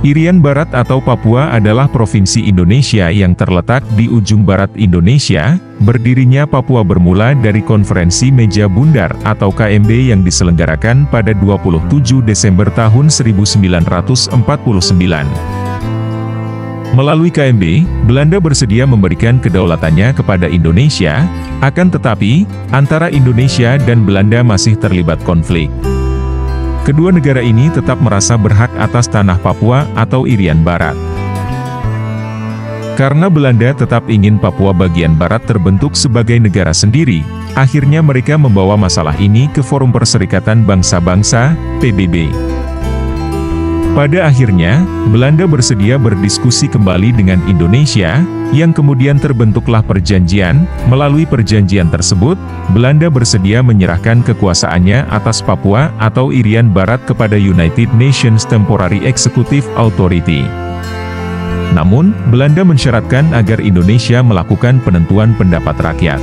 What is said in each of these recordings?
Irian Barat atau Papua adalah provinsi Indonesia yang terletak di ujung barat Indonesia. Berdirinya Papua bermula dari Konferensi Meja Bundar atau KMB yang diselenggarakan pada 27 Desember tahun 1949. Melalui KMB, Belanda bersedia memberikan kedaulatannya kepada Indonesia, akan tetapi, antara Indonesia dan Belanda masih terlibat konflik. Kedua negara ini tetap merasa berhak atas tanah Papua atau Irian Barat. Karena Belanda tetap ingin Papua bagian barat terbentuk sebagai negara sendiri, akhirnya mereka membawa masalah ini ke Forum Perserikatan Bangsa-Bangsa, PBB. Pada akhirnya, Belanda bersedia berdiskusi kembali dengan Indonesia, yang kemudian terbentuklah perjanjian. Melalui perjanjian tersebut, Belanda bersedia menyerahkan kekuasaannya atas Papua atau Irian Barat kepada United Nations Temporary Executive Authority. Namun, Belanda mensyaratkan agar Indonesia melakukan penentuan pendapat rakyat.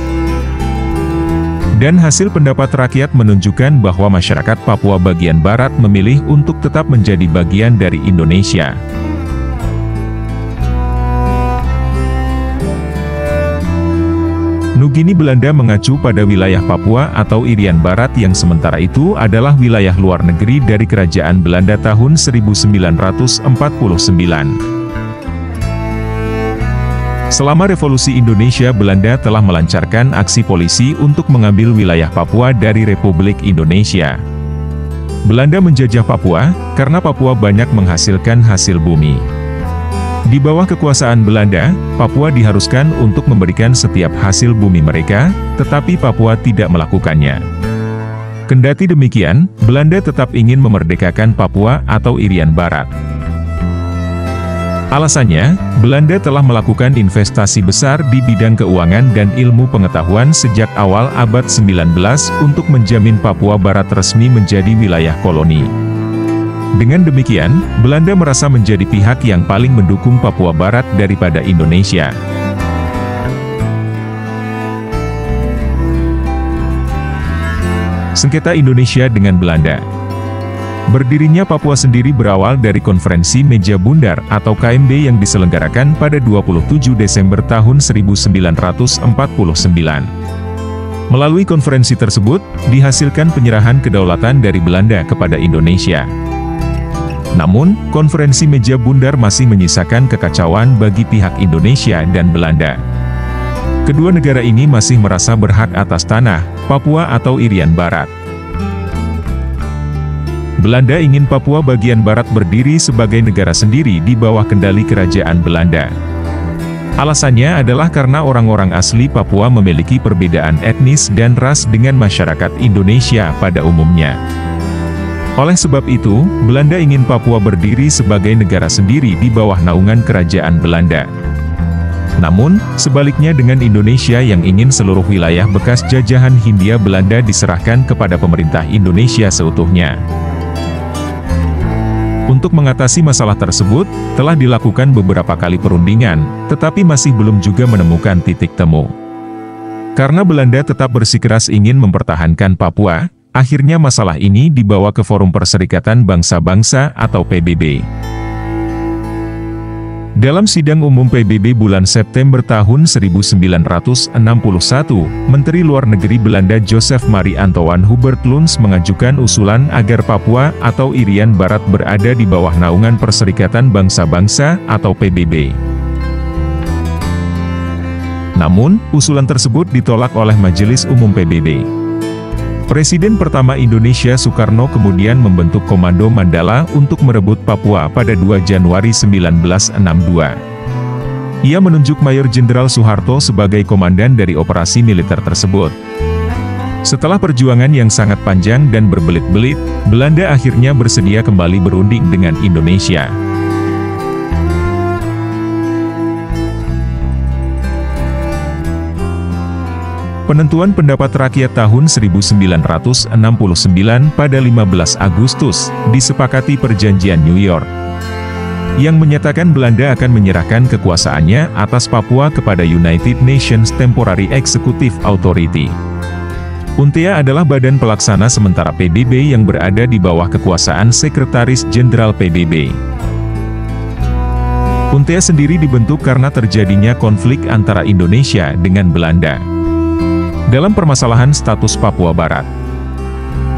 Dan hasil pendapat rakyat menunjukkan bahwa masyarakat Papua bagian barat memilih untuk tetap menjadi bagian dari Indonesia. Nugini Belanda mengacu pada wilayah Papua atau Irian Barat yang sementara itu adalah wilayah luar negeri dari Kerajaan Belanda tahun 1949. Selama Revolusi Indonesia, Belanda telah melancarkan aksi polisi untuk mengambil wilayah Papua dari Republik Indonesia. Belanda menjajah Papua, karena Papua banyak menghasilkan hasil bumi. Di bawah kekuasaan Belanda, Papua diharuskan untuk memberikan setiap hasil bumi mereka, tetapi Papua tidak melakukannya. Kendati demikian, Belanda tetap ingin memerdekakan Papua atau Irian Barat. Alasannya, Belanda telah melakukan investasi besar di bidang keuangan dan ilmu pengetahuan sejak awal abad 19 untuk menjamin Papua Barat resmi menjadi wilayah koloni. Dengan demikian, Belanda merasa menjadi pihak yang paling mendukung Papua Barat daripada Indonesia. Sengketa Indonesia dengan Belanda. Berdirinya Papua sendiri berawal dari Konferensi Meja Bundar atau KMB yang diselenggarakan pada 27 Desember tahun 1949. Melalui konferensi tersebut, dihasilkan penyerahan kedaulatan dari Belanda kepada Indonesia. Namun, Konferensi Meja Bundar masih menyisakan kekacauan bagi pihak Indonesia dan Belanda. Kedua negara ini masih merasa berhak atas tanah Papua atau Irian Barat. Belanda ingin Papua bagian barat berdiri sebagai negara sendiri di bawah kendali kerajaan Belanda. Alasannya adalah karena orang-orang asli Papua memiliki perbedaan etnis dan ras dengan masyarakat Indonesia pada umumnya. Oleh sebab itu, Belanda ingin Papua berdiri sebagai negara sendiri di bawah naungan kerajaan Belanda. Namun, sebaliknya dengan Indonesia yang ingin seluruh wilayah bekas jajahan Hindia Belanda diserahkan kepada pemerintah Indonesia seutuhnya. Untuk mengatasi masalah tersebut, telah dilakukan beberapa kali perundingan, tetapi masih belum juga menemukan titik temu. Karena Belanda tetap bersikeras ingin mempertahankan Papua, akhirnya masalah ini dibawa ke Forum Perserikatan Bangsa-Bangsa atau PBB. Dalam sidang umum PBB bulan September tahun 1961, Menteri Luar Negeri Belanda Joseph Marie Antoine Hubert Luns mengajukan usulan agar Papua atau Irian Barat berada di bawah naungan Perserikatan Bangsa-Bangsa atau PBB. Namun, usulan tersebut ditolak oleh Majelis Umum PBB. Presiden pertama Indonesia Soekarno kemudian membentuk Komando Mandala untuk merebut Papua pada 2 Januari 1962. Ia menunjuk Mayor Jenderal Soeharto sebagai komandan dari operasi militer tersebut. Setelah perjuangan yang sangat panjang dan berbelit-belit, Belanda akhirnya bersedia kembali berunding dengan Indonesia. Penentuan pendapat rakyat tahun 1969 pada 15 Agustus, disepakati Perjanjian New York, yang menyatakan Belanda akan menyerahkan kekuasaannya atas Papua kepada United Nations Temporary Executive Authority. UNTEA adalah badan pelaksana sementara PBB yang berada di bawah kekuasaan Sekretaris Jenderal PBB. UNTEA sendiri dibentuk karena terjadinya konflik antara Indonesia dengan Belanda dalam permasalahan status Papua Barat.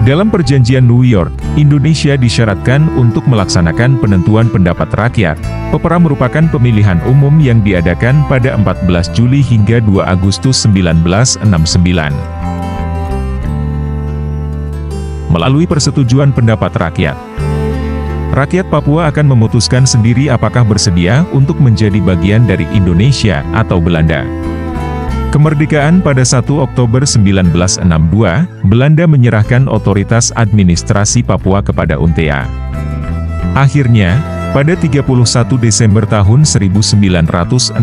Dalam perjanjian New York, Indonesia disyaratkan untuk melaksanakan penentuan pendapat rakyat. Pepera merupakan pemilihan umum yang diadakan pada 14 Juli hingga 2 Agustus 1969. Melalui persetujuan pendapat rakyat, rakyat Papua akan memutuskan sendiri apakah bersedia untuk menjadi bagian dari Indonesia atau Belanda. Kemerdekaan pada 1 Oktober 1962, Belanda menyerahkan otoritas administrasi Papua kepada UNTEA. Akhirnya, pada 31 Desember tahun 1962,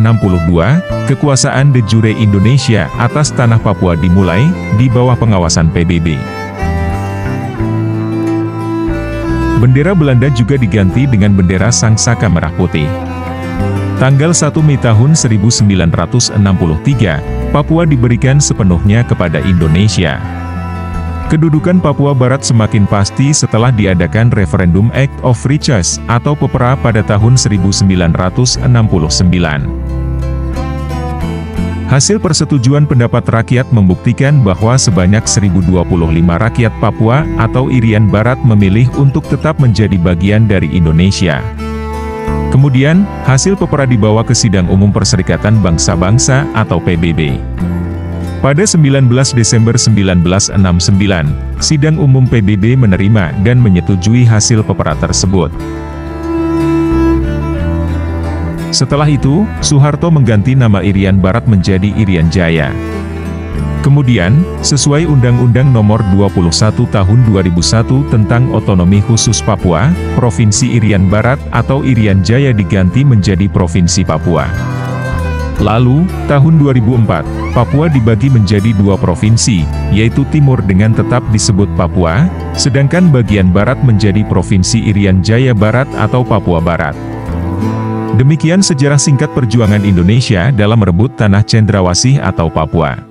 kekuasaan de jure Indonesia atas tanah Papua dimulai, di bawah pengawasan PBB. Bendera Belanda juga diganti dengan bendera Sangsaka Merah Putih. Tanggal 1 Mei tahun 1963, Papua diberikan sepenuhnya kepada Indonesia. Kedudukan Papua Barat semakin pasti setelah diadakan referendum Act of Free Choice atau Pepera pada tahun 1969. Hasil persetujuan pendapat rakyat membuktikan bahwa sebanyak 1025 rakyat Papua atau Irian Barat memilih untuk tetap menjadi bagian dari Indonesia. Kemudian, hasil Pepera dibawa ke Sidang Umum Perserikatan Bangsa-Bangsa atau PBB. Pada 19 Desember 1969, Sidang Umum PBB menerima dan menyetujui hasil Pepera tersebut. Setelah itu, Soeharto mengganti nama Irian Barat menjadi Irian Jaya. Kemudian, sesuai Undang-Undang Nomor 21 Tahun 2001 tentang Otonomi Khusus Papua, Provinsi Irian Barat atau Irian Jaya diganti menjadi Provinsi Papua. Lalu, tahun 2004, Papua dibagi menjadi 2 provinsi, yaitu Timur dengan tetap disebut Papua, sedangkan bagian Barat menjadi Provinsi Irian Jaya Barat atau Papua Barat. Demikian sejarah singkat perjuangan Indonesia dalam merebut tanah Cendrawasih atau Papua.